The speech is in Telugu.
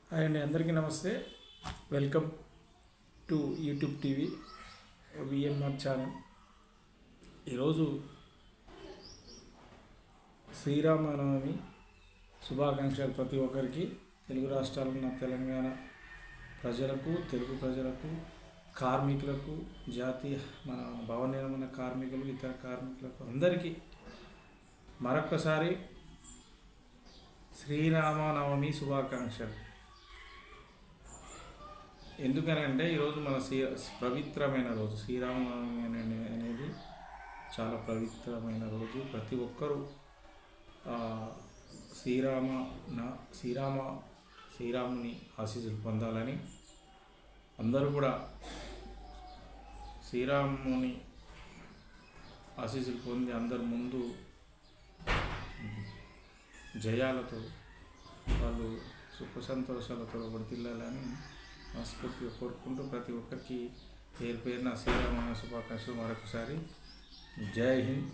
హాయ్ అండి, అందరికీ నమస్తే. Welcome to YouTube TV VMR channel. ఈరోజు శ్రీరామనవమి శుభాకాంక్షలు ప్రతి ఒక్కరికి, తెలుగు రాష్ట్రాలున్న తెలంగాణ ప్రజలకు, తెలుగు ప్రజలకు, కార్మికులకు, జాతీయ మన భవన నిర్మాణ కార్మికులు, ఇతర కార్మికులకు అందరికీ మరొకసారి శ్రీరామనవమి శుభాకాంక్షలు. ఎందుకనంటే ఈరోజు మన పవిత్రమైన రోజు శ్రీరామనవమి అనేది చాలా పవిత్రమైన రోజు. ప్రతి ఒక్కరూ శ్రీరాముని ఆశీస్సులు పొందాలని, అందరూ కూడా శ్రీరాముని ఆశీస్సులు పొంది అందరి ముందు జయాలతో వాళ్ళు సుఖ సంతోషాలతో వర్ధిల్లాలని మనస్ఫూర్తిగా కోరుకుంటూ ప్రతి ఒక్కరికి పేరు పేరున శ్రీరామ శుభాకాంక్షలు. మరొకసారి జై హింద్.